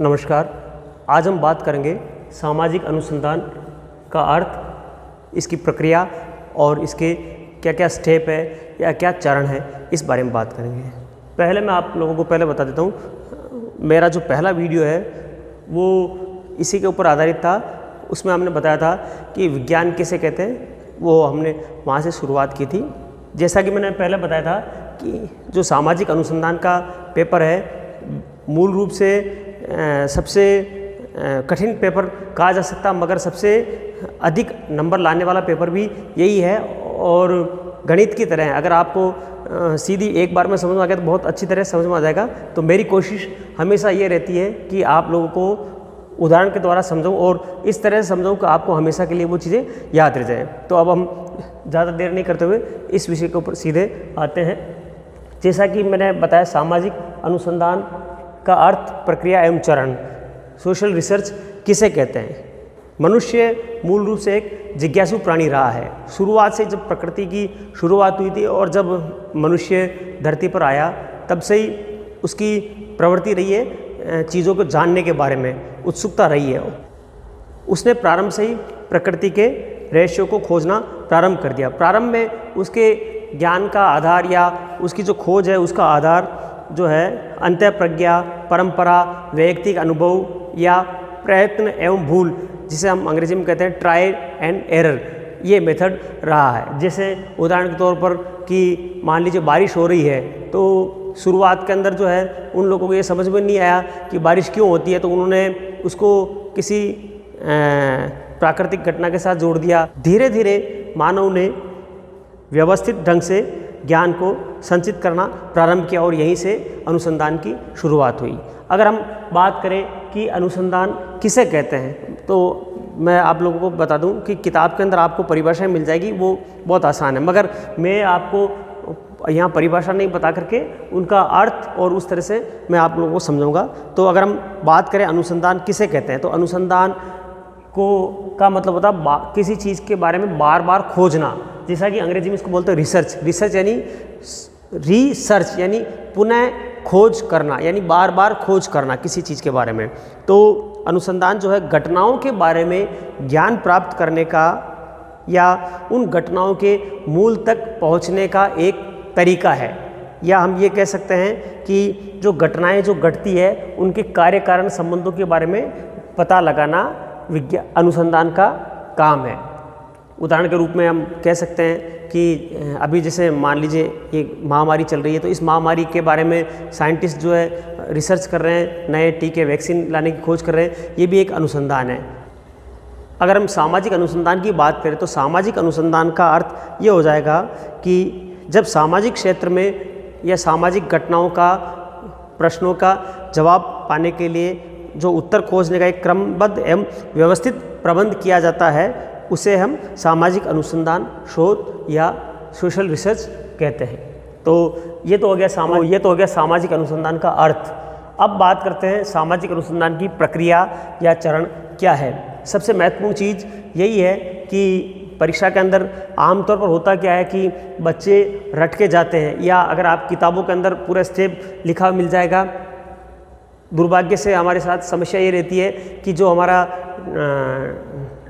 नमस्कार। आज हम बात करेंगे सामाजिक अनुसंधान का अर्थ, इसकी प्रक्रिया और इसके क्या क्या स्टेप है या क्या चरण है, इस बारे में बात करेंगे। पहले मैं आप लोगों को पहले बता देता हूँ, मेरा जो पहला वीडियो है वो इसी के ऊपर आधारित था। उसमें हमने बताया था कि विज्ञान किसे कहते हैं, वो हमने वहाँ से शुरुआत की थी। जैसा कि मैंने पहले बताया था कि जो सामाजिक अनुसंधान का पेपर है मूल रूप से सबसे कठिन पेपर कहा जा सकता, मगर सबसे अधिक नंबर लाने वाला पेपर भी यही है और गणित की तरह है। अगर आपको सीधी एक बार में समझ में आ गया तो बहुत अच्छी तरह समझ में आ जाएगा। तो मेरी कोशिश हमेशा ये रहती है कि आप लोगों को उदाहरण के द्वारा समझाऊं और इस तरह से समझाऊं कि आपको हमेशा के लिए वो चीज़ें याद रह जाए। तो अब हम ज़्यादा देर नहीं करते हुए इस विषय के ऊपर सीधे आते हैं। जैसा कि मैंने बताया, सामाजिक अनुसंधान का अर्थ, प्रक्रिया एवं चरण। सोशल रिसर्च किसे कहते हैं? मनुष्य मूल रूप से एक जिज्ञासु प्राणी रहा है। शुरुआत से जब प्रकृति की शुरुआत हुई थी और जब मनुष्य धरती पर आया तब से ही उसकी प्रवृत्ति रही है चीज़ों को जानने के बारे में, उत्सुकता रही है। उसने प्रारंभ से ही प्रकृति के रहस्यों को खोजना प्रारंभ कर दिया। प्रारंभ में उसके ज्ञान का आधार या उसकी जो खोज है उसका आधार जो है अंतःप्रज्ञा, परंपरा, वैयक्तिक अनुभव या प्रयत्न एवं भूल, जिसे हम अंग्रेजी में कहते हैं ट्रायल एंड एरर, ये मेथड रहा है। जैसे उदाहरण के तौर पर कि मान लीजिए बारिश हो रही है, तो शुरुआत के अंदर जो है उन लोगों को ये समझ में नहीं आया कि बारिश क्यों होती है, तो उन्होंने उसको किसी प्राकृतिक घटना के साथ जोड़ दिया। धीरे धीरे मानव ने व्यवस्थित ढंग से ज्ञान को संचित करना प्रारंभ किया और यहीं से अनुसंधान की शुरुआत हुई। अगर हम बात करें कि अनुसंधान किसे कहते हैं, तो मैं आप लोगों को बता दूं कि किताब के अंदर आपको परिभाषा मिल जाएगी, वो बहुत आसान है, मगर मैं आपको यहाँ परिभाषा नहीं बता करके उनका अर्थ और उस तरह से मैं आप लोगों को समझाऊंगा। तो अगर हम बात करें अनुसंधान किसे कहते हैं, तो अनुसंधान का मतलब होता है किसी चीज़ के बारे में बार बार खोजना। जैसा कि अंग्रेजी में इसको बोलते हैं रिसर्च। रिसर्च यानी रिसर्च यानी पुनः खोज करना, यानी बार बार खोज करना किसी चीज़ के बारे में। तो अनुसंधान जो है घटनाओं के बारे में ज्ञान प्राप्त करने का या उन घटनाओं के मूल तक पहुंचने का एक तरीका है। या हम ये कह सकते हैं कि जो घटनाएं जो घटती है उनके कार्य कारण संबंधों के बारे में पता लगाना अनुसंधान का काम है। उदाहरण के रूप में हम कह सकते हैं कि अभी जैसे मान लीजिए एक महामारी चल रही है, तो इस महामारी के बारे में साइंटिस्ट जो है रिसर्च कर रहे हैं, नए टीके वैक्सीन लाने की खोज कर रहे हैं, ये भी एक अनुसंधान है। अगर हम सामाजिक अनुसंधान की बात करें तो सामाजिक अनुसंधान का अर्थ ये हो जाएगा कि जब सामाजिक क्षेत्र में या सामाजिक घटनाओं का प्रश्नों का जवाब पाने के लिए जो उत्तर खोजने का एक क्रमबद्ध एवं व्यवस्थित प्रबंध किया जाता है, उसे हम सामाजिक अनुसंधान, शोध या सोशल रिसर्च कहते हैं। तो ये तो हो गया सामाजिक अनुसंधान का अर्थ। अब बात करते हैं सामाजिक अनुसंधान की प्रक्रिया या चरण क्या है। सबसे महत्वपूर्ण चीज़ यही है कि परीक्षा के अंदर आमतौर पर होता क्या है कि बच्चे रट के जाते हैं, या अगर आप किताबों के अंदर पूरा स्टेप लिखा मिल जाएगा। दुर्भाग्य से हमारे साथ समस्या ये रहती है कि जो हमारा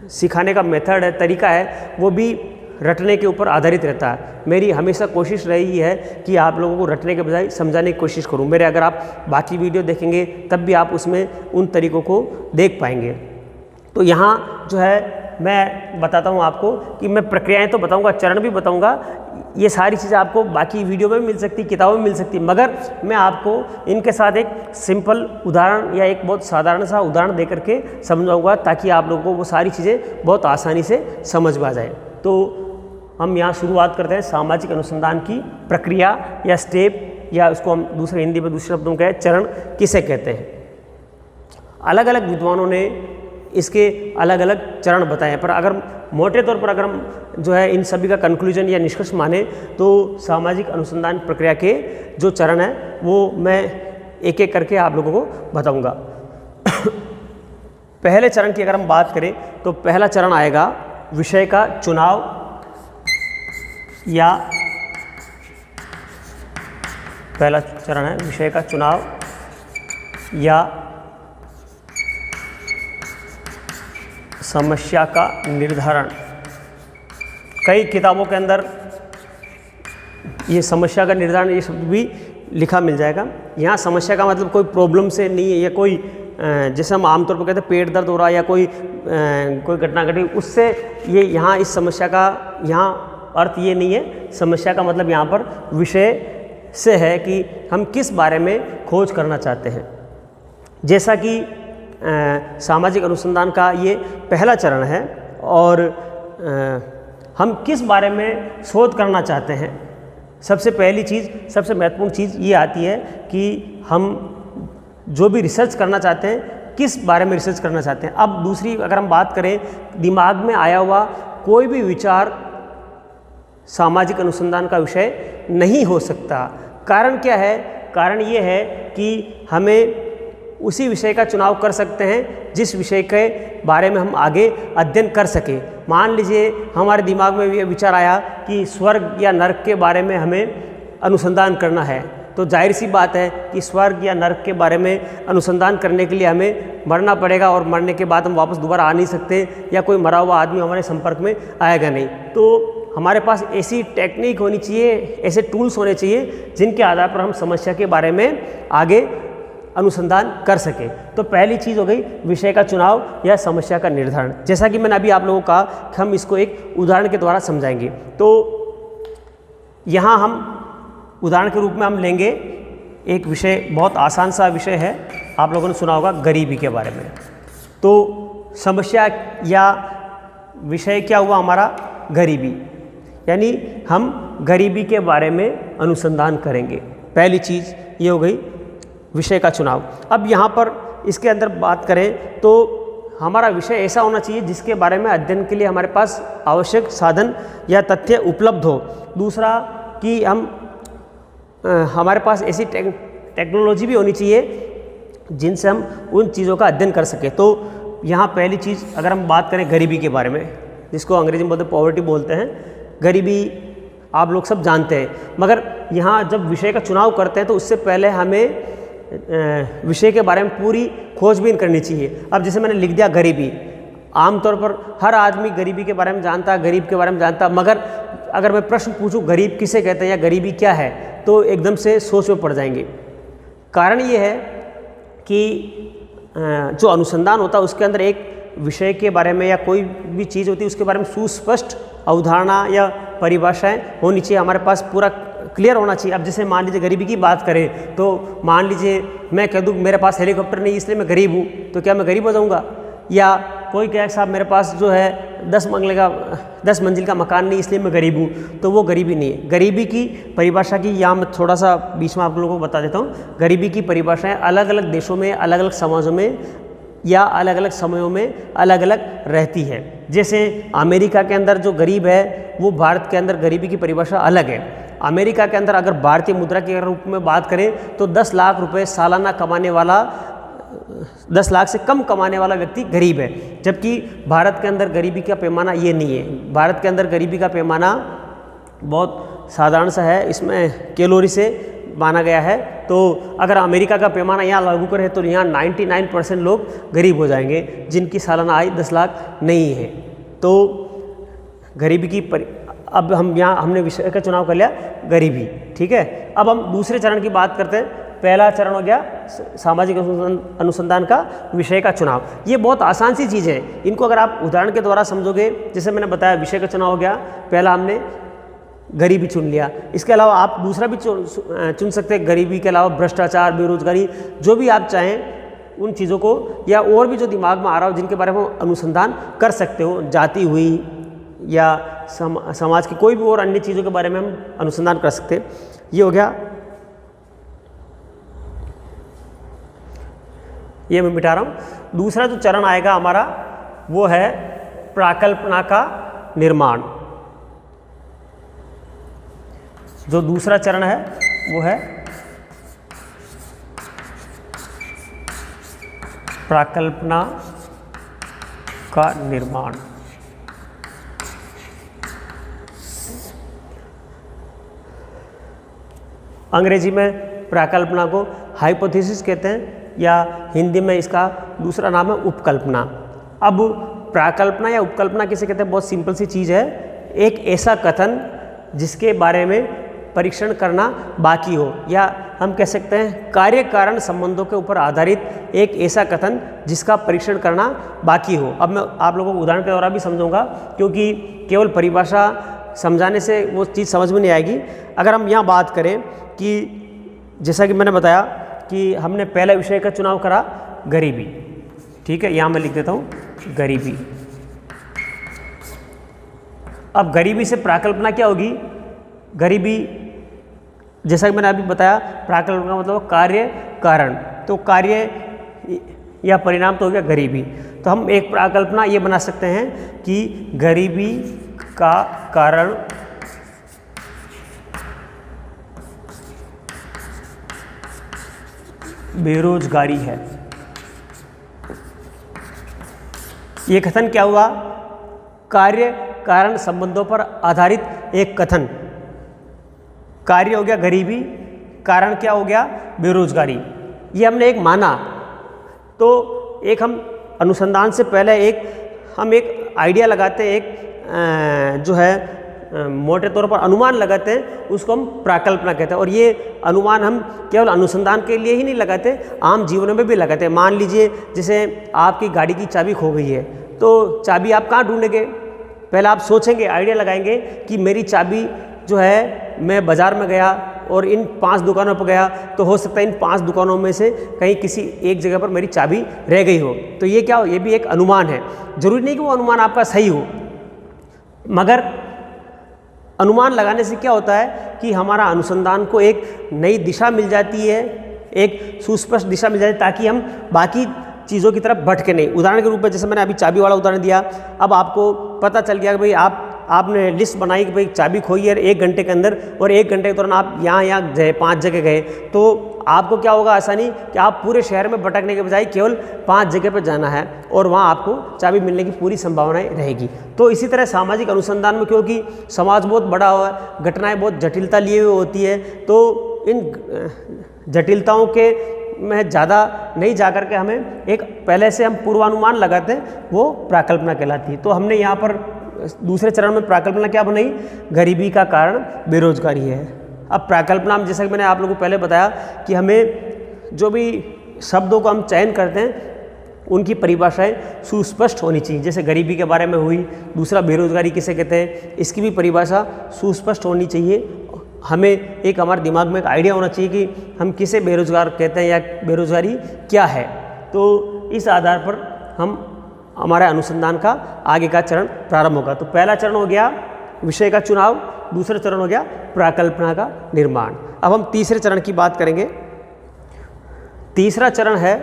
सिखाने का मेथड है, तरीका है, वो भी रटने के ऊपर आधारित रहता है। मेरी हमेशा कोशिश रही है कि आप लोगों को रटने के बजाय समझाने की कोशिश करूं। मेरे अगर आप बाकी वीडियो देखेंगे तब भी आप उसमें उन तरीकों को देख पाएंगे। तो यहाँ जो है मैं बताता हूँ आपको कि मैं प्रक्रियाएं तो बताऊँगा, चरण भी बताऊँगा। ये सारी चीज़ें आपको बाकी वीडियो में भी मिल सकती, किताबों में मिल सकती, मगर मैं आपको इनके साथ एक सिंपल उदाहरण या एक बहुत साधारण सा उदाहरण दे करके समझाऊंगा, ताकि आप लोगों को वो सारी चीज़ें बहुत आसानी से समझ में आ जाए। तो हम यहाँ शुरुआत करते हैं सामाजिक अनुसंधान की प्रक्रिया या स्टेप, या उसको हम दूसरे हिंदी में दूसरे शब्दों में कहें चरण किसे कहते हैं। अलग अलग विद्वानों ने इसके अलग अलग चरण बताए हैं, पर अगर मोटे तौर पर अगर हम जो है इन सभी का कंक्लूजन या निष्कर्ष माने तो सामाजिक अनुसंधान प्रक्रिया के जो चरण है वो मैं एक एक करके आप लोगों को बताऊंगा। पहले चरण की अगर हम बात करें तो पहला चरण आएगा विषय का चुनाव या पहला चरण है विषय का चुनाव या समस्या का निर्धारण। कई किताबों के अंदर ये समस्या का निर्धारण ये शब्द भी लिखा मिल जाएगा। यहाँ समस्या का मतलब कोई प्रॉब्लम से नहीं है, या कोई जैसे हम आमतौर पर कहते हैं पेट दर्द हो रहा है या कोई घटना घटी, उससे ये यहाँ इस समस्या का यहाँ अर्थ ये नहीं है। समस्या का मतलब यहाँ पर विषय से है कि हम किस बारे में खोज करना चाहते हैं। जैसा कि सामाजिक अनुसंधान का ये पहला चरण है और हम किस बारे में शोध करना चाहते हैं। सबसे पहली चीज़, सबसे महत्वपूर्ण चीज़ ये आती है कि हम जो भी रिसर्च करना चाहते हैं किस बारे में रिसर्च करना चाहते हैं। अब दूसरी अगर हम बात करें, दिमाग में आया हुआ कोई भी विचार सामाजिक अनुसंधान का विषय नहीं हो सकता। कारण क्या है? कारण ये है कि हमें उसी विषय का चुनाव कर सकते हैं जिस विषय के बारे में हम आगे अध्ययन कर सकें। मान लीजिए हमारे दिमाग में ये विचार आया कि स्वर्ग या नरक के बारे में हमें अनुसंधान करना है, तो जाहिर सी बात है कि स्वर्ग या नरक के बारे में अनुसंधान करने के लिए हमें मरना पड़ेगा और मरने के बाद हम वापस दोबारा आ नहीं सकते, या कोई मरा हुआ आदमी हमारे संपर्क में आएगा नहीं। तो हमारे पास ऐसी टेक्निक होनी चाहिए, ऐसे टूल्स होने चाहिए जिनके आधार पर हम समस्या के बारे में आगे अनुसंधान कर सके। तो पहली चीज़ हो गई विषय का चुनाव या समस्या का निर्धारण। जैसा कि मैंने अभी आप लोगों को कहा कि हम इसको एक उदाहरण के द्वारा समझाएंगे। तो यहाँ हम उदाहरण के रूप में हम लेंगे एक विषय, बहुत आसान सा विषय है, आप लोगों ने सुना होगा गरीबी के बारे में। तो समस्या या विषय क्या हुआ हमारा? गरीबी। यानी हम गरीबी के बारे में अनुसंधान करेंगे। पहली चीज़ ये हो गई विषय का चुनाव। अब यहाँ पर इसके अंदर बात करें तो हमारा विषय ऐसा होना चाहिए जिसके बारे में अध्ययन के लिए हमारे पास आवश्यक साधन या तथ्य उपलब्ध हो। दूसरा कि हमारे पास ऐसी टेक्नोलॉजी भी होनी चाहिए जिनसे हम उन चीज़ों का अध्ययन कर सकें। तो यहाँ पहली चीज़ अगर हम बात करें गरीबी के बारे में, जिसको अंग्रेजी में बोलते हैं पॉवर्टी बोलते हैं, गरीबी आप लोग सब जानते हैं। मगर यहाँ जब विषय का चुनाव करते हैं तो उससे पहले हमें विषय के बारे में पूरी खोजबीन करनी चाहिए। अब जैसे मैंने लिख दिया गरीबी, आमतौर पर हर आदमी गरीबी के बारे में जानता है, गरीब के बारे में जानता है, मगर अगर मैं प्रश्न पूछूं गरीब किसे कहते हैं या गरीबी क्या है तो एकदम से सोच में पड़ जाएंगे। कारण ये है कि जो अनुसंधान होता है उसके अंदर एक विषय के बारे में या कोई भी चीज़ होती है उसके बारे में सुस्पष्ट अवधारणा या परिभाषाएं होनी चाहिए, हमारे पास पूरा क्लियर होना चाहिए। अब जैसे मान लीजिए गरीबी की बात करें तो मान लीजिए मैं कह दूँ मेरे पास हेलीकॉप्टर नहीं इसलिए मैं गरीब हूँ, तो क्या मैं गरीब हो जाऊँगा? या कोई कहे साहब मेरे पास जो है 10 मंजिल का मकान नहीं इसलिए मैं गरीब हूँ, तो वो गरीबी नहीं है। गरीबी की परिभाषा की यहाँ मैं थोड़ा सा बीच में आप लोगों को बता देता हूँ। गरीबी की परिभाषाएँ अलग अलग देशों में, अलग अलग समाजों में या अलग अलग समयों में अलग अलग रहती है। जैसे अमेरिका के अंदर जो गरीब है वो भारत के अंदर गरीबी की परिभाषा अलग है। अमेरिका के अंदर अगर भारतीय मुद्रा के रूप में बात करें तो 10 लाख रुपए सालाना कमाने वाला, 10 लाख से कम कमाने वाला व्यक्ति गरीब है। जबकि भारत के अंदर गरीबी का पैमाना ये नहीं है। भारत के अंदर गरीबी का पैमाना बहुत साधारण सा है, इसमें कैलोरी से माना गया है। तो अगर अमेरिका का पैमाना यहाँ लागू करें तो यहाँ 99% लोग गरीब हो जाएंगे जिनकी सालाना आय 10 लाख नहीं है। तो गरीबी की अब हम यहाँ हमने विषय का चुनाव कर लिया गरीबी, ठीक है। अब हम दूसरे चरण की बात करते हैं। पहला चरण हो गया सामाजिक अनुसंधान का विषय का चुनाव। ये बहुत आसान सी चीज़ है, इनको अगर आप उदाहरण के द्वारा समझोगे, जैसे मैंने बताया विषय का चुनाव हो गया, पहला हमने गरीबी चुन लिया। इसके अलावा आप दूसरा भी चुन सकते हैं, गरीबी के अलावा भ्रष्टाचार, बेरोजगारी, जो भी आप चाहें उन चीज़ों को, या और भी जो दिमाग में आ रहा हो जिनके बारे में अनुसंधान कर सकते हो। जाति हुई या समाज की कोई भी और अन्य चीज़ों के बारे में हम अनुसंधान कर सकते हैं। ये हो गया, ये मैं मिटा रहा हूँ। दूसरा जो चरण आएगा हमारा वो है प्राकल्पना का निर्माण। जो दूसरा चरण है वो है प्राकल्पना का निर्माण। अंग्रेजी में प्राकल्पना को हाइपोथेसिस कहते हैं, या हिंदी में इसका दूसरा नाम है उपकल्पना। अब प्राकल्पना या उपकल्पना किसे कहते हैं? बहुत सिंपल सी चीज़ है, एक ऐसा कथन जिसके बारे में परीक्षण करना बाकी हो, या हम कह सकते हैं कार्य कारण संबंधों के ऊपर आधारित एक ऐसा कथन जिसका परीक्षण करना बाकी हो। अब मैं आप लोगों को उदाहरण के द्वारा भी समझाऊंगा, क्योंकि केवल परिभाषा समझाने से वो चीज़ समझ में नहीं आएगी। अगर हम यहाँ बात करें कि जैसा कि मैंने बताया कि हमने पहला विषय का चुनाव करा गरीबी, ठीक है, यहाँ मैं लिख देता हूँ गरीबी। अब गरीबी से प्राकल्पना क्या होगी? गरीबी, जैसा कि मैंने अभी बताया, प्राकल्पना का मतलब कार्य कारण, तो कार्य या परिणाम तो हो गया गरीबी। तो हम एक प्राकल्पना ये बना सकते हैं कि गरीबी का कारण बेरोजगारी है। ये कथन क्या हुआ? कार्य कारण संबंधों पर आधारित एक कथन। कार्य हो गया गरीबी, कारण क्या हो गया? बेरोजगारी। ये हमने एक माना, तो एक हम अनुसंधान से पहले हम एक आइडिया लगाते हैं, एक जो है मोटे तौर पर अनुमान लगाते हैं, उसको हम प्राकल्पना कहते हैं। और ये अनुमान हम केवल अनुसंधान के लिए ही नहीं लगाते, आम जीवन में भी लगाते हैं। मान लीजिए जैसे आपकी गाड़ी की चाबी खो गई है, तो चाबी आप कहाँ ढूंढेंगे? पहले आप सोचेंगे, आइडिया लगाएंगे कि मेरी चाबी जो है, मैं बाज़ार में गया और इन 5 दुकानों पर गया, तो हो सकता है इन 5 दुकानों में से कहीं किसी एक जगह पर मेरी चाबी रह गई हो। तो ये क्या हो? ये भी एक अनुमान है। जरूरी नहीं कि वो अनुमान आपका सही हो, मगर अनुमान लगाने से क्या होता है कि हमारा अनुसंधान को एक नई दिशा मिल जाती है, एक सुस्पष्ट दिशा मिल जाती है, ताकि हम बाकी चीज़ों की तरफ भटके नहीं। उदाहरण के रूप में जैसे मैंने अभी चाबी वाला उदाहरण दिया, अब आपको पता चल गया कि भाई आपने लिस्ट बनाई कि भाई चाबी खोई है 1 घंटे के अंदर, और 1 घंटे के दौरान आप यहाँ गए, 5 जगह गए, तो आपको क्या होगा? आसानी कि आप पूरे शहर में भटकने के बजाय केवल 5 जगह पर जाना है, और वहाँ आपको चाबी मिलने की पूरी संभावनाएं रहेगी। तो इसी तरह सामाजिक अनुसंधान में, क्योंकि समाज बहुत बड़ा हुआ है, घटनाएं बहुत जटिलता लिए हुए होती है, तो इन जटिलताओं के में ज़्यादा नहीं जा कर के हमें एक पहले से हम पूर्वानुमान लगाते हैं, वो प्राकल्पना कहलाती है। तो हमने यहाँ पर दूसरे चरण में प्राकल्पना क्या बनाई? गरीबी का कारण बेरोजगारी है। अब प्राकल्पना में, जैसा कि मैंने आप लोगों को पहले बताया कि हमें जो भी शब्दों को हम चयन करते हैं, उनकी परिभाषाएं सुस्पष्ट होनी चाहिए। जैसे गरीबी के बारे में हुई, दूसरा बेरोजगारी किसे कहते हैं, इसकी भी परिभाषा सुस्पष्ट होनी चाहिए। हमें एक हमारे दिमाग में एक आइडिया होना चाहिए कि हम किसे बेरोजगार कहते हैं या बेरोजगारी क्या है। तो इस आधार पर हमारा अनुसंधान का आगे का चरण प्रारंभ होगा। तो पहला चरण हो गया विषय का चुनाव, दूसरा चरण हो गया प्राकल्पना का निर्माण। अब हम तीसरे चरण की बात करेंगे। तीसरा चरण है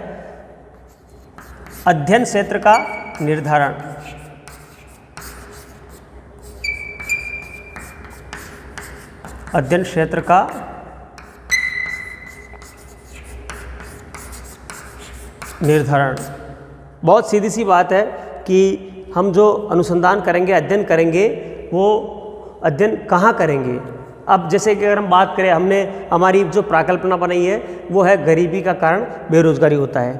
अध्ययन क्षेत्र का निर्धारण। अध्ययन क्षेत्र का निर्धारण। बहुत सीधी सी बात है कि हम जो अनुसंधान करेंगे, अध्ययन करेंगे, वो अध्ययन कहाँ करेंगे? अब जैसे कि अगर हम बात करें, हमने हमारी जो प्राकल्पना बनाई है वो है गरीबी का कारण बेरोजगारी होता है।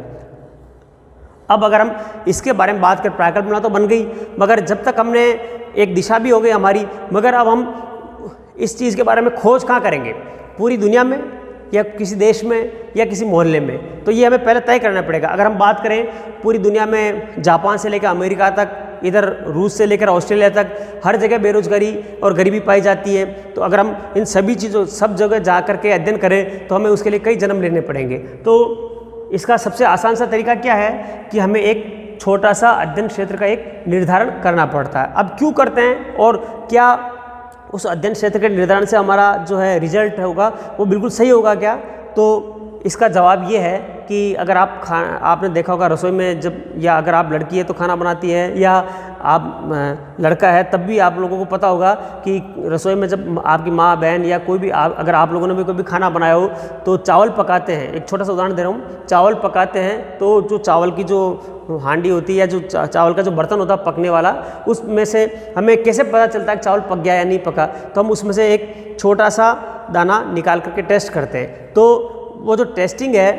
अब अगर हम इसके बारे में बात करें, प्राकल्पना तो बन गई, मगर जब तक हमने एक दिशा भी हो गई हमारी, मगर अब हम इस चीज़ के बारे में खोज कहाँ करेंगे? पूरी दुनिया में या किसी देश में या किसी मोहल्ले में? तो ये हमें पहले तय करना पड़ेगा। अगर हम बात करें पूरी दुनिया में, जापान से लेकर अमेरिका तक, इधर रूस से लेकर ऑस्ट्रेलिया तक, हर जगह बेरोजगारी और गरीबी पाई जाती है। तो अगर हम इन सभी चीज़ों, सब जगह जा कर के अध्ययन करें, तो हमें उसके लिए कई जन्म लेने पड़ेंगे। तो इसका सबसे आसान सा तरीका क्या है कि हमें एक छोटा सा अध्ययन क्षेत्र का एक निर्धारण करना पड़ता है। अब क्यों करते हैं और क्या उस अध्ययन क्षेत्र के निर्धारण से हमारा जो है रिजल्ट होगा वो बिल्कुल सही होगा क्या? तो इसका जवाब ये है कि अगर आपने देखा होगा रसोई में जब, या अगर आप लड़की है तो खाना बनाती है, या आप लड़का है तब भी आप लोगों को पता होगा कि रसोई में जब आपकी माँ, बहन या कोई भी अगर आप लोगों ने भी कोई भी खाना बनाया हो तो चावल पकाते हैं। एक छोटा सा उदाहरण दे रहा हूँ, चावल पकाते हैं तो जो चावल की जो हांडी होती है या जो चावल का जो बर्तन होता है पकने वाला, उसमें से हमें कैसे पता चलता है कि चावल पक गया या नहीं पका? तो हम उसमें से एक छोटा सा दाना निकाल करके टेस्ट करते हैं। तो वो जो टेस्टिंग है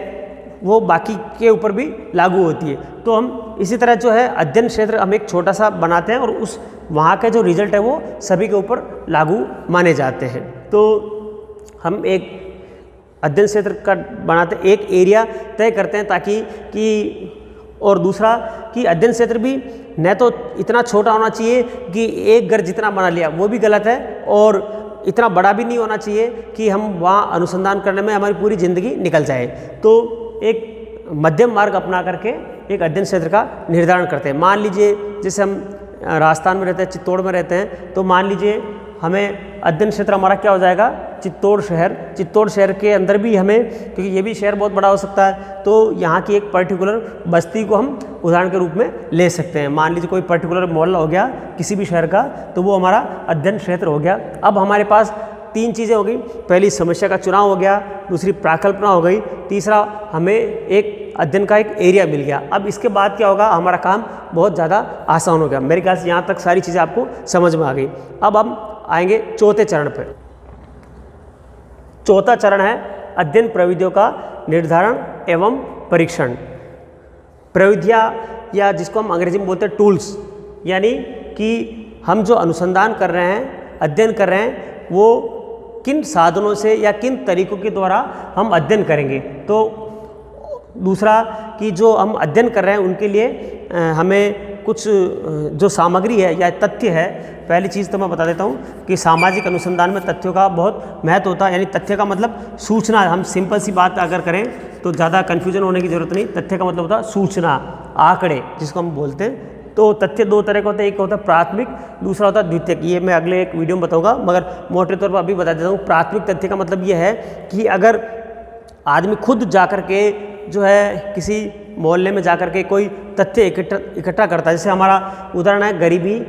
वो बाकी के ऊपर भी लागू होती है। तो हम इसी तरह जो है अध्ययन क्षेत्र हम एक छोटा सा बनाते हैं और उस वहाँ का जो रिजल्ट है वो सभी के ऊपर लागू माने जाते हैं। तो हम एक अध्ययन क्षेत्र का बनाते, एक एरिया तय करते हैं ताकि कि, और दूसरा कि अध्ययन क्षेत्र भी न तो इतना छोटा होना चाहिए कि एक घर जितना बना लिया, वो भी गलत है, और इतना बड़ा भी नहीं होना चाहिए कि हम वहाँ अनुसंधान करने में हमारी पूरी ज़िंदगी निकल जाए। तो एक मध्यम मार्ग अपना करके एक अध्ययन क्षेत्र का निर्धारण करते हैं। मान लीजिए जैसे हम राजस्थान में रहते हैं, चित्तौड़ में रहते हैं, तो मान लीजिए हमें अध्ययन क्षेत्र हमारा क्या हो जाएगा, चित्तौड़ शहर। चित्तौड़ शहर के अंदर भी हमें, क्योंकि ये भी शहर बहुत बड़ा हो सकता है, तो यहाँ की एक पर्टिकुलर बस्ती को हम उदाहरण के रूप में ले सकते हैं। मान लीजिए कोई पर्टिकुलर मोहल्ला हो गया किसी भी शहर का, तो वो हमारा अध्ययन क्षेत्र हो गया। अब हमारे पास 3 चीज़ें हो गई, पहली समस्या का चुनाव हो गया, दूसरी प्राकल्पना हो गई, तीसरा हमें एक अध्ययन का एक एरिया मिल गया। अब इसके बाद क्या होगा, हमारा काम बहुत ज़्यादा आसान हो गया। मेरे ख्याल से यहाँ तक सारी चीज़ें आपको समझ में आ गई। अब हम आएंगे चौथे चरण पर। चौथा चरण है अध्ययन प्रविधियों का निर्धारण एवं परीक्षण। प्रविधियाँ या जिसको हम अंग्रेजी में बोलते हैं टूल्स, यानी कि हम जो अनुसंधान कर रहे हैं, अध्ययन कर रहे हैं, वो किन साधनों से या किन तरीकों के द्वारा हम अध्ययन करेंगे। तो दूसरा कि जो हम अध्ययन कर रहे हैं उनके लिए हमें कुछ जो सामग्री है या तथ्य है। पहली चीज़ तो मैं बता देता हूँ कि सामाजिक अनुसंधान में तथ्यों का बहुत महत्व होता है। यानी तथ्य का मतलब सूचना। हम सिंपल सी बात अगर करें तो ज़्यादा कन्फ्यूजन होने की ज़रूरत नहीं। तथ्य का मतलब होता है सूचना, आंकड़े जिसको हम बोलते हैं। तो तथ्य 2 तरह के होते हैं, एक होता है प्राथमिक, दूसरा होता है द्वितीयक। ये मैं अगले एक वीडियो में बताऊंगा, मगर मोटे तौर पर अभी बता देता हूँ। प्राथमिक तथ्य का मतलब ये है कि अगर आदमी खुद जाकर के जो है किसी मोहल्ले में जाकर के कोई तथ्य इकट्ठा करता है, जैसे हमारा उदाहरण है गरीबी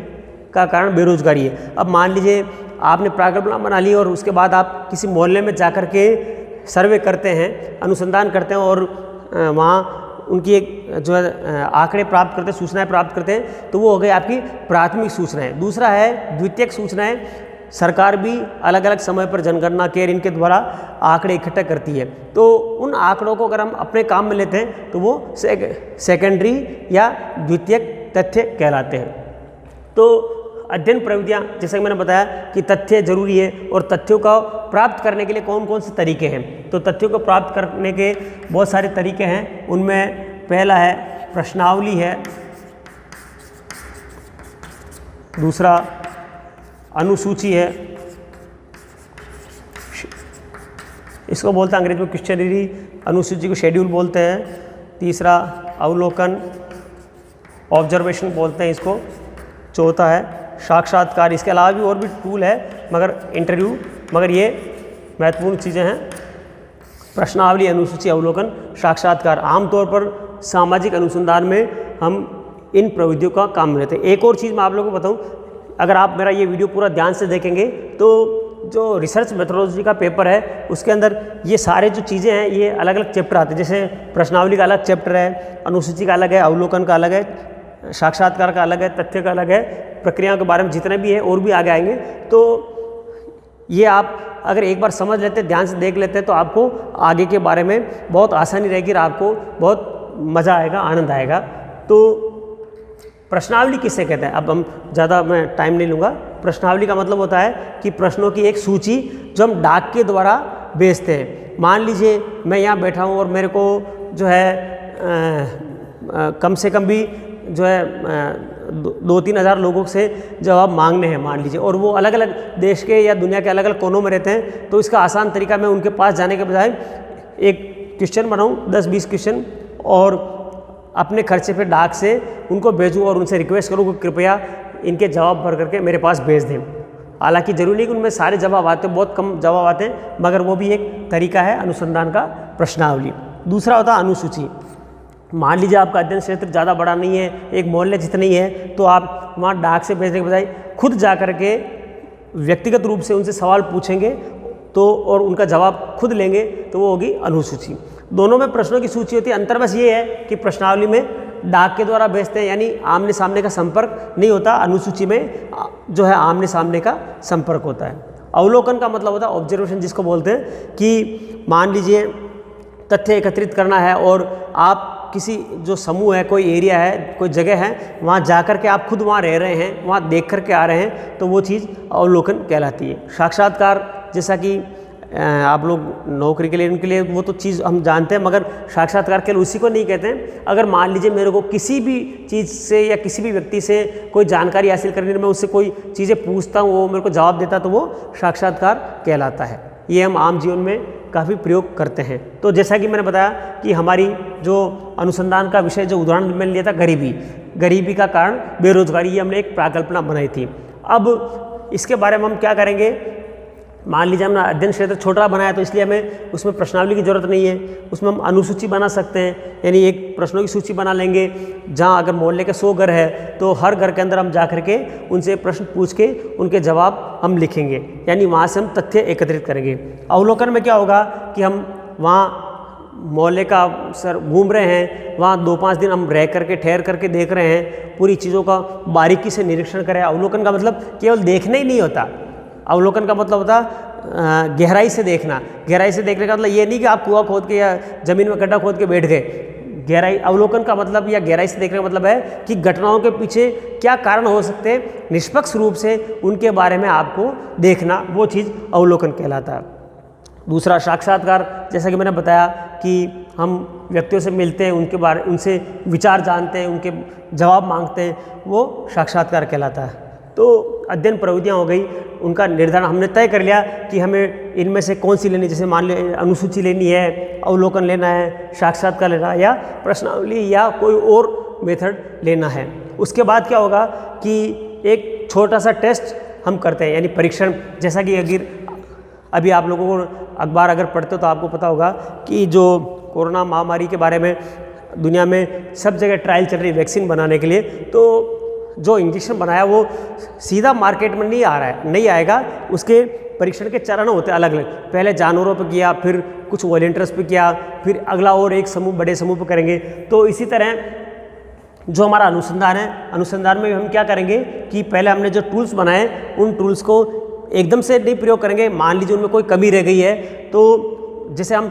का कारण बेरोजगारी है। अब मान लीजिए आपने प्राकल्पना बना ली और उसके बाद आप किसी मोहल्ले में जाकर के सर्वे करते हैं, अनुसंधान करते हैं और वहाँ उनकी एक जो है आंकड़े प्राप्त करते हैं, सूचनाएं प्राप्त करते हैं, तो वो हो गई आपकी प्राथमिक सूचनाएं। दूसरा है द्वितीयक सूचनाएं। सरकार भी अलग अलग समय पर जनगणना केयर इनके द्वारा आंकड़े इकट्ठा करती है। तो उन आंकड़ों को अगर हम अपने काम में लेते हैं तो वो सेकेंडरी या द्वितीयक तथ्य कहलाते हैं। तो अध्ययन प्रविधियाँ, जैसे कि मैंने बताया कि तथ्य जरूरी है और तथ्यों का प्राप्त करने के लिए कौन कौन से तरीके हैं। तो तथ्यों को प्राप्त करने के बहुत सारे तरीके हैं। उनमें पहला है प्रश्नावली है, दूसरा अनुसूची है, इसको बोलते हैं अंग्रेजी में क्वेश्चनरी, अनुसूची को शेड्यूल बोलते हैं। तीसरा अवलोकन, ऑब्जर्वेशन बोलते हैं इसको। चौथा है साक्षात्कार। इसके अलावा भी और भी टूल है मगर इंटरव्यू, मगर ये महत्वपूर्ण चीज़ें हैं। प्रश्नावली, अनुसूची, अवलोकन, साक्षात्कार। आमतौर पर सामाजिक अनुसंधान में हम इन प्रविधियों का काम लेते हैं। एक और चीज़ मैं आप लोगों को बताऊं, अगर आप मेरा ये वीडियो पूरा ध्यान से देखेंगे तो जो रिसर्च मेथोडोलॉजी का पेपर है उसके अंदर ये सारे जो चीज़ें हैं ये अलग अलग चैप्टर आते हैं। जैसे प्रश्नावली का अलग चैप्टर है, अनुसूची का अलग है, अवलोकन का अलग है, साक्षात्कार का अलग है, तथ्य का अलग है, प्रक्रियाओं के बारे में जितने भी है और भी आगे आएंगे। तो ये आप अगर एक बार समझ लेते हैं, ध्यान से देख लेते हैं, तो आपको आगे के बारे में बहुत आसानी रहेगी और आपको बहुत मज़ा आएगा, आनंद आएगा। तो प्रश्नावली किससे कहते हैं, अब हम ज़्यादा मैं टाइम नहीं लूँगा। प्रश्नावली का मतलब होता है कि प्रश्नों की एक सूची जो हम डाक के द्वारा भेजते हैं। मान लीजिए मैं यहाँ बैठा हूँ और मेरे को जो है कम से कम भी जो है 2-3 हज़ार लोगों से जवाब मांगने हैं मान लीजिए, और वो अलग अलग देश के या दुनिया के अलग अलग कोनों में रहते हैं। तो इसका आसान तरीका मैं उनके पास जाने के बजाय एक क्वेश्चन बनाऊँ, 10-20 क्वेश्चन, और अपने खर्चे पे डाक से उनको भेजूँ और उनसे रिक्वेस्ट करूँ कि कृपया इनके जवाब भर करके मेरे पास भेज दें। हालांकि ज़रूरी नहीं कि उनमें सारे जवाब आते, बहुत कम जवाब आते हैं, मगर वो भी एक तरीका है अनुसंधान का, प्रश्नावली। दूसरा होता है अनुसूची। मान लीजिए आपका अध्ययन क्षेत्र ज़्यादा बड़ा नहीं है, एक मोहल्ले जितना ही है, तो आप वहाँ डाक से भेजने के बजाय खुद जा कर के व्यक्तिगत रूप से उनसे सवाल पूछेंगे तो और उनका जवाब खुद लेंगे, तो वो होगी अनुसूची। दोनों में प्रश्नों की सूची होती है। अंतर बस ये है कि प्रश्नावली में डाक के द्वारा भेजते हैं, यानी आमने सामने का संपर्क नहीं होता। अनुसूची में जो है आमने सामने का संपर्क होता है। अवलोकन का मतलब होता है ऑब्जर्वेशन, जिसको बोलते हैं कि मान लीजिए तथ्य एकत्रित करना है और आप किसी जो समूह है, कोई एरिया है, कोई जगह है, वहाँ जा कर के आप खुद वहाँ रह रहे हैं, वहाँ देख कर के आ रहे हैं, तो वो चीज़ अवलोकन कहलाती है। साक्षात्कार जैसा कि आप लोग नौकरी के लिए, उनके लिए वो तो चीज़ हम जानते हैं, मगर साक्षात्कार के लिए उसी को नहीं कहते हैं। अगर मान लीजिए मेरे को किसी भी चीज़ से या किसी भी व्यक्ति से कोई जानकारी हासिल करने में मैं उससे कोई चीज़ें पूछता हूँ, वो मेरे को जवाब देता, तो वो साक्षात्कार कहलाता है। ये हम आम जीवन में काफ़ी प्रयोग करते हैं। तो जैसा कि मैंने बताया कि हमारी जो अनुसंधान का विषय, जो उदाहरण मैंने लिया था गरीबी का कारण बेरोजगारी, ये हमने एक प्राकल्पना बनाई थी। अब इसके बारे में हम क्या करेंगे, मान लीजिए हमने अध्ययन क्षेत्र छोटा बनाया, तो इसलिए हमें उसमें प्रश्नावली की जरूरत नहीं है, उसमें हम अनुसूची बना सकते हैं, यानी एक प्रश्नों की सूची बना लेंगे। जहाँ अगर मोहल्ले के 100 घर है तो हर घर के अंदर हम जा करके उनसे प्रश्न पूछ के उनके जवाब हम लिखेंगे, यानी वहाँ से हम तथ्य एकत्रित करेंगे। अवलोकन में क्या होगा कि हम वहाँ मोहल्ले का सर घूम रहे हैं, वहाँ 2-5 दिन हम रह करके, ठहर करके देख रहे हैं, पूरी चीज़ों का बारीकी से निरीक्षण करें। अवलोकन का मतलब केवल देखना ही नहीं होता, अवलोकन का मतलब होता गहराई से देखना। गहराई से देखने का मतलब ये नहीं कि आप कुआं खोद के या ज़मीन में गड्ढा खोद के बैठ गए। गहराई, अवलोकन का मतलब या गहराई से देखने का मतलब है कि घटनाओं के पीछे क्या कारण हो सकते हैं, निष्पक्ष रूप से उनके बारे में आपको देखना, वो चीज़ अवलोकन कहलाता है। दूसरा साक्षात्कार, जैसा कि मैंने बताया कि हम व्यक्तियों से मिलते हैं, उनसे विचार जानते हैं, उनके जवाब मांगते हैं, वो साक्षात्कार कहलाता है। तो अध्ययन प्रविधियाँ हो गई, उनका निर्धारण हमने तय कर लिया कि हमें इनमें से कौन सी लेनी, जैसे मान लीजिए अनुसूची लेनी है, अवलोकन लेना है, साक्षात्कार लेना है, या प्रश्नावली या कोई और मेथड लेना है। उसके बाद क्या होगा कि एक छोटा सा टेस्ट हम करते हैं, यानी परीक्षण। जैसा कि अभी आप लोगों को अखबार अगर पढ़ते हो तो आपको पता होगा कि जो कोरोना महामारी के बारे में दुनिया में सब जगह ट्रायल चल रही है वैक्सीन बनाने के लिए, तो जो इंजेक्शन बनाया वो सीधा मार्केट में नहीं आ रहा है, नहीं आएगा। उसके परीक्षण के चरण होते हैं अलग अलग, पहले जानवरों पर किया, फिर कुछ वॉलंटियर्स पे किया, फिर अगला और एक समूह, बड़े समूह पर करेंगे। तो इसी तरह जो हमारा अनुसंधान है, अनुसंधान में हम क्या करेंगे कि पहले हमने जो टूल्स बनाए, उन टूल्स को एकदम से नहीं प्रयोग करेंगे। मान लीजिए उनमें कोई कमी रह गई है, तो जैसे हम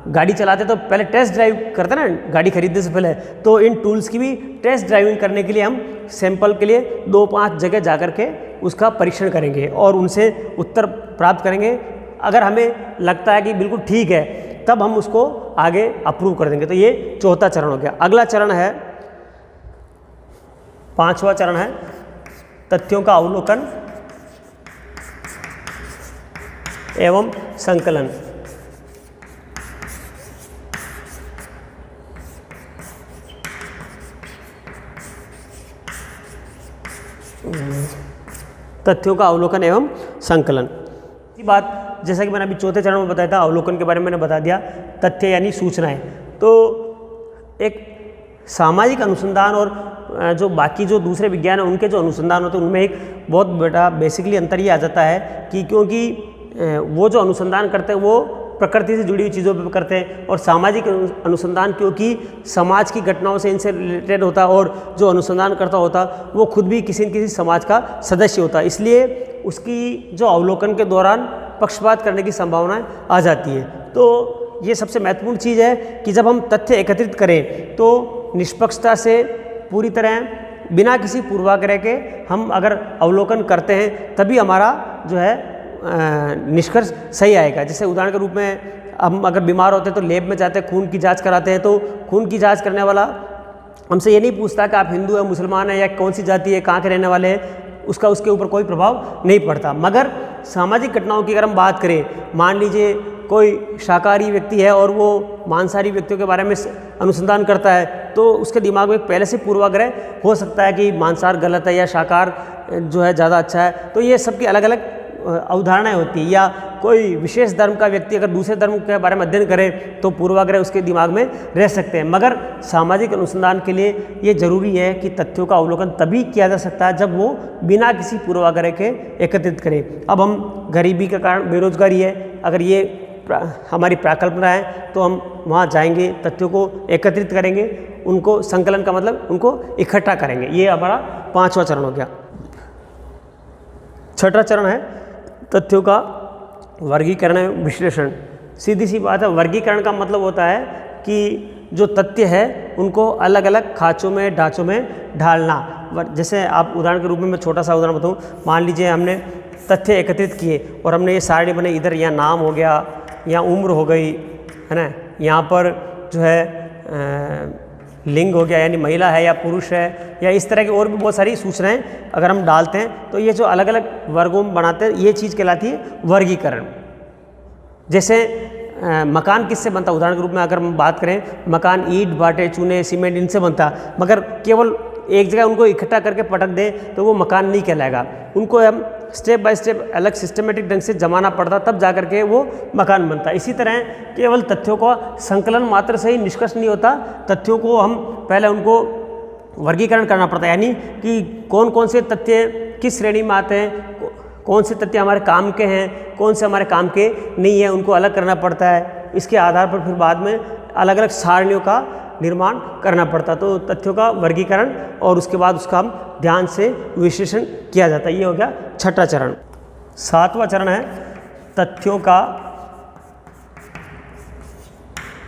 गाड़ी चलाते तो पहले टेस्ट ड्राइव करते ना, गाड़ी खरीदने से पहले, तो इन टूल्स की भी टेस्ट ड्राइविंग करने के लिए हम सैंपल के लिए 2-5 जगह जा कर के उसका परीक्षण करेंगे और उनसे उत्तर प्राप्त करेंगे। अगर हमें लगता है कि बिल्कुल ठीक है, तब हम उसको आगे अप्रूव कर देंगे। तो ये चौथा चरण हो गया। अगला चरण है, 5वां चरण है तथ्यों का अवलोकन एवं संकलन। तथ्यों का अवलोकन एवं संकलन की बात, जैसा कि मैंने अभी चौथे चरण में बताया था, अवलोकन के बारे में मैंने बता दिया। तथ्य यानी सूचनाएं। तो एक सामाजिक अनुसंधान और जो बाकी जो दूसरे विज्ञान है उनके जो अनुसंधान होते हैं, उनमें एक बहुत बड़ा बेसिकली अंतर ये आ जाता है कि क्योंकि वो जो अनुसंधान करते हैं वो प्रकृति से जुड़ी हुई चीज़ों पर करते हैं, और सामाजिक अनुसंधान क्योंकि समाज की घटनाओं से इनसे रिलेटेड होता है, और जो अनुसंधान करता होता वो खुद भी किसी न किसी समाज का सदस्य होता है, इसलिए उसकी जो अवलोकन के दौरान पक्षपात करने की संभावनाएं आ जाती है। तो ये सबसे महत्वपूर्ण चीज़ है कि जब हम तथ्य एकत्रित करें तो निष्पक्षता से पूरी तरह बिना किसी पूर्वाग्रह के हम अगर अवलोकन करते हैं, तभी हमारा जो है निष्कर्ष सही आएगा। जैसे उदाहरण के रूप में हम अगर बीमार होते हैं तो लैब में जाते हैं, खून की जांच कराते हैं, तो खून की जांच करने वाला हमसे ये नहीं पूछता कि आप हिंदू है, मुसलमान है, या कौन सी जाति है, कहाँ के रहने वाले हैं, उसका उसके ऊपर कोई प्रभाव नहीं पड़ता। मगर सामाजिक घटनाओं की अगर हम बात करें, मान लीजिए कोई शाकाहारी व्यक्ति है और वो मांसाहारी व्यक्तियों के बारे में अनुसंधान करता है, तो उसके दिमाग में पहले से पूर्वाग्रह हो सकता है कि मांसाहार गलत है या शाकाहार जो है ज़्यादा अच्छा है। तो ये सबकी अलग अलग अवधारणाएं होती है। या कोई विशेष धर्म का व्यक्ति अगर दूसरे धर्म के बारे में अध्ययन करे तो पूर्वाग्रह उसके दिमाग में रह सकते हैं। मगर सामाजिक अनुसंधान के लिए ये जरूरी है कि तथ्यों का अवलोकन तभी किया जा सकता है जब वो बिना किसी पूर्वाग्रह के एकत्रित करें। अब हम गरीबी का कारण बेरोजगारी है, अगर ये हमारी प्राकल्पना है तो हम वहाँ जाएंगे, तथ्यों को एकत्रित करेंगे, उनको संकलन का मतलब उनको इकट्ठा करेंगे। ये हमारा 5वां चरण हो गया। 6वां चरण है तथ्यों का वर्गीकरण एवं विश्लेषण। सीधी सी बात है, वर्गीकरण का मतलब होता है कि जो तथ्य है उनको अलग अलग खाँचों में, ढांचों में ढालना। जैसे आप उदाहरण के रूप में मैं छोटा सा उदाहरण बताऊँ, मान लीजिए हमने तथ्य एकत्रित किए और हमने ये सारणी बनाई, इधर यहाँ नाम हो गया, यहाँ उम्र हो गई, है ना, यहाँ पर जो है लिंग हो गया यानी महिला है या पुरुष है, या इस तरह की और भी बहुत सारी सूचनाएं अगर हम डालते हैं तो ये जो अलग अलग वर्गों में बनाते हैं ये चीज़ कहलाती है वर्गीकरण। जैसे मकान किससे बनता है, उदाहरण के रूप में अगर हम बात करें, मकान ईंट, बाटे, चूने, सीमेंट इनसे बनता है, मगर केवल एक जगह उनको इकट्ठा करके पटक दें तो वो मकान नहीं कहलाएगा। उनको हम स्टेप बाय स्टेप अलग सिस्टमेटिक ढंग से जमाना पड़ता, तब जा करके वो मकान बनता। इसी तरह केवल तथ्यों का संकलन मात्र से ही निष्कर्ष नहीं होता, तथ्यों को हम पहले उनको वर्गीकरण करना पड़ता है, यानी कि कौन कौन से तथ्य किस श्रेणी में आते हैं, कौन से तथ्य हमारे काम के हैं, कौन से हमारे काम के नहीं है, उनको अलग करना पड़ता है। इसके आधार पर फिर बाद में अलग अलग सारणियों का निर्माण करना पड़ता। तो तथ्यों का वर्गीकरण और उसके बाद उसका हम ध्यान से विश्लेषण किया जाता है। ये हो गया छठा चरण। सातवां चरण है तथ्यों का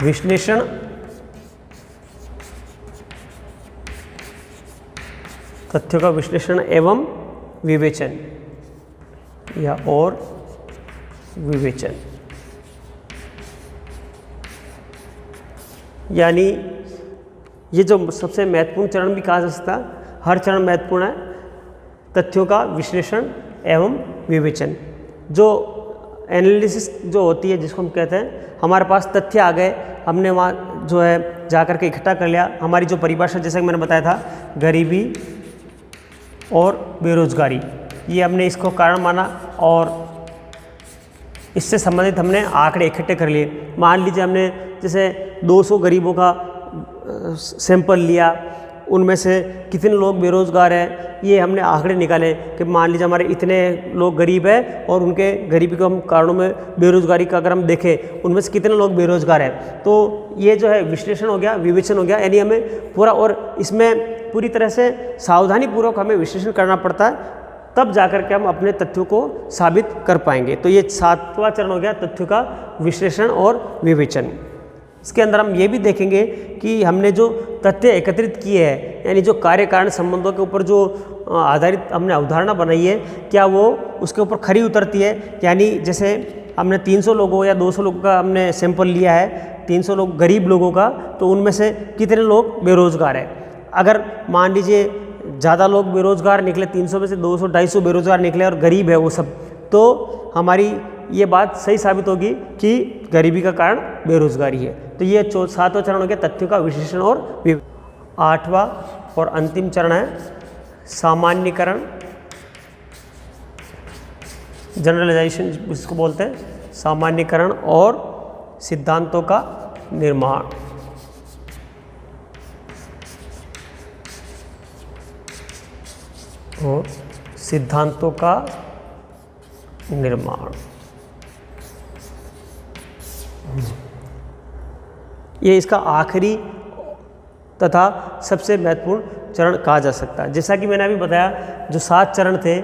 विश्लेषण तथ्यों का विश्लेषण एवं विवेचन या और विवेचन, यानी ये जो सबसे महत्वपूर्ण चरण भी कहा जा सकता है, हर चरण महत्वपूर्ण है। तथ्यों का विश्लेषण एवं विवेचन, जो एनालिसिस जो होती है, जिसको हम कहते हैं, हमारे पास तथ्य आ गए, हमने वहाँ जो है जा कर के इकट्ठा कर लिया। हमारी जो परिभाषा जैसा कि मैंने बताया था, गरीबी और बेरोजगारी, ये हमने इसको कारण माना और इससे संबंधित हमने आंकड़े इकट्ठे कर लिए। मान लीजिए हमने जैसे 200 गरीबों का सैंपल लिया, उनमें से कितने लोग बेरोजगार हैं, ये हमने आंकड़े निकाले कि मान लीजिए हमारे इतने लोग गरीब हैं और उनके गरीबी को हम कारणों में बेरोजगारी का अगर हम देखें, उनमें से कितने लोग बेरोजगार हैं। तो ये जो है विश्लेषण हो गया, विवेचन हो गया, यानी हमें पूरा, और इसमें पूरी तरह से सावधानीपूर्वक हमें विश्लेषण करना पड़ता है, तब जाकर के हम अपने तथ्यों को साबित कर पाएंगे। तो ये सातवां चरण हो गया तथ्यों का विश्लेषण और विवेचन। इसके अंदर हम ये भी देखेंगे कि हमने जो तथ्य एकत्रित किए हैं, यानी जो कार्य कारण संबंधों के ऊपर जो आधारित हमने अवधारणा बनाई है, क्या वो उसके ऊपर खरी उतरती है। यानी जैसे हमने 300 लोगों या 200 लोगों का हमने सैंपल लिया है, 300 लोग गरीब लोगों का, तो उनमें से कितने लोग बेरोजगार हैं। अगर मान लीजिए ज़्यादा लोग बेरोजगार निकले, 300 में से 200 250 बेरोजगार निकले और गरीब है वो सब, तो हमारी ये बात सही साबित होगी कि गरीबी का कारण बेरोजगारी है। तो ये सातवां चरण हो गया तथ्यों का विश्लेषण और आठवां और अंतिम चरण है सामान्यीकरण, जनरलाइजेशन जिसको बोलते हैं, सामान्यीकरण और सिद्धांतों का निर्माण। और सिद्धांतों का निर्माण, ये इसका आखिरी तथा सबसे महत्वपूर्ण चरण कहा जा सकता है। जैसा कि मैंने अभी बताया, जो 7 चरण थे,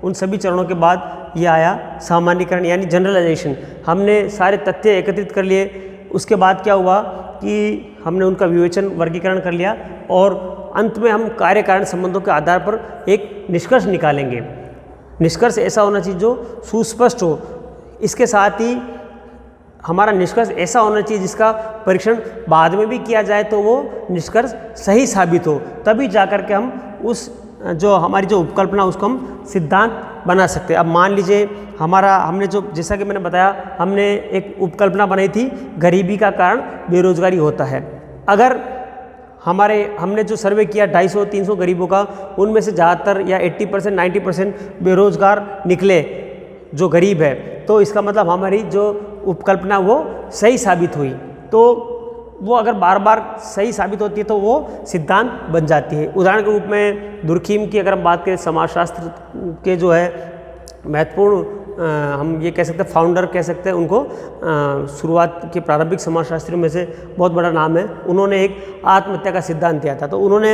उन सभी चरणों के बाद ये आया सामान्यीकरण यानी जनरलाइजेशन। हमने सारे तथ्य एकत्रित कर लिए, उसके बाद क्या हुआ कि हमने उनका विवेचन, वर्गीकरण कर लिया और अंत में हम कार्य कारण संबंधों के आधार पर एक निष्कर्ष निकालेंगे। निष्कर्ष ऐसा होना चाहिए जो सुस्पष्ट हो। इसके साथ ही हमारा निष्कर्ष ऐसा होना चाहिए जिसका परीक्षण बाद में भी किया जाए तो वो निष्कर्ष सही साबित हो, तभी जाकर के हम उस जो हमारी जो उपकल्पना उसको हम सिद्धांत बना सकते हैं। अब मान लीजिए हमने जो, जैसा कि मैंने बताया, हमने एक उपकल्पना बनाई थी, गरीबी का कारण बेरोजगारी होता है। अगर हमने जो सर्वे किया 250-300 गरीबों का, उनमें से ज़्यादातर या 80% 90% बेरोजगार निकले जो गरीब है, तो इसका मतलब हमारी जो उपकल्पना वो सही साबित हुई। तो वो अगर बार बार सही साबित होती है तो वो सिद्धांत बन जाती है। उदाहरण के रूप में दुर्खीम की अगर हम बात करें, समाजशास्त्र के जो है महत्वपूर्ण, हम ये कह सकते हैं फाउंडर कह सकते हैं उनको, शुरुआत के प्रारंभिक समाजशास्त्रियों में से बहुत बड़ा नाम है। उन्होंने एक आत्महत्या का सिद्धांत दिया था। तो उन्होंने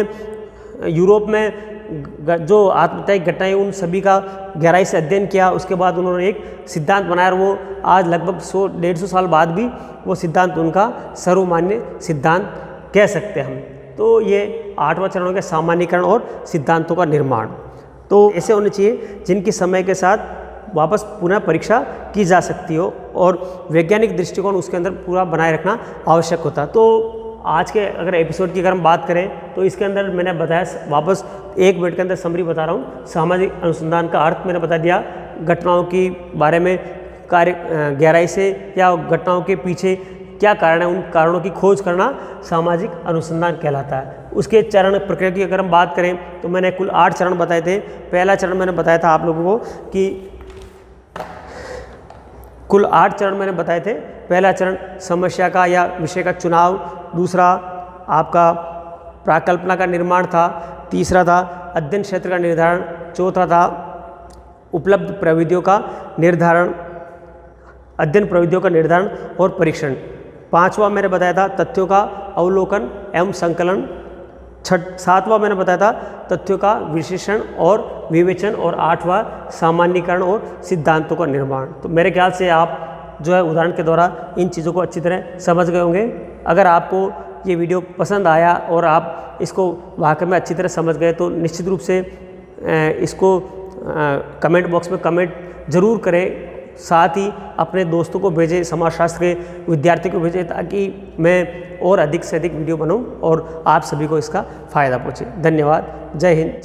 यूरोप में जो आत्महत्या घटनाएं उन सभी का गहराई से अध्ययन किया। उसके बाद उन्होंने एक सिद्धांत बनाया और वो आज लगभग 100-150 साल बाद भी वो सिद्धांत उनका सर्वमान्य सिद्धांत कह सकते हैं हम। तो ये 8वां चरण हो गया, सामान्यीकरण और सिद्धांतों का निर्माण। तो ऐसे होने चाहिए जिनकी समय के साथ वापस पुनः परीक्षा की जा सकती हो और वैज्ञानिक दृष्टिकोण उसके अंदर पूरा बनाए रखना आवश्यक होता। तो आज के अगर एपिसोड की अगर हम बात करें तो इसके अंदर मैंने बताया, वापस 1 मिनट के अंदर समरी बता रहा हूँ। सामाजिक अनुसंधान का अर्थ मैंने बता दिया, घटनाओं की बारे में गहराई से या घटनाओं के पीछे क्या कारण है, उन कारणों की खोज करना सामाजिक अनुसंधान कहलाता है। उसके चरण प्रक्रिया की अगर हम बात करें तो मैंने कुल 8 चरण बताए थे। पहला चरण मैंने बताया था आप लोगों को कि कुल 8 चरण मैंने बताए थे। पहला चरण समस्या का या विषय का चुनाव, दूसरा आपका प्राकल्पना का निर्माण था, तीसरा था अध्ययन क्षेत्र का निर्धारण, चौथा था उपलब्ध प्रविधियों का निर्धारण, अध्ययन प्रविधियों का निर्धारण और परीक्षण, पांचवा मैंने बताया था तथ्यों का अवलोकन एवं संकलन, सातवां मैंने बताया था तथ्यों का विश्लेषण और विवेचन, और आठवां सामान्यीकरण और सिद्धांतों का निर्माण। तो मेरे ख्याल से आप जो है उदाहरण के द्वारा इन चीज़ों को अच्छी तरह समझ गए होंगे। अगर आपको ये वीडियो पसंद आया और आप इसको वाकई में अच्छी तरह समझ गए तो निश्चित रूप से इसको कमेंट बॉक्स में कमेंट ज़रूर करें, साथ ही अपने दोस्तों को भेजें, समाजशास्त्र के विद्यार्थियों को भेजें, ताकि मैं और अधिक से अधिक वीडियो बनाऊं और आप सभी को इसका फ़ायदा पहुंचे। धन्यवाद। जय हिंद।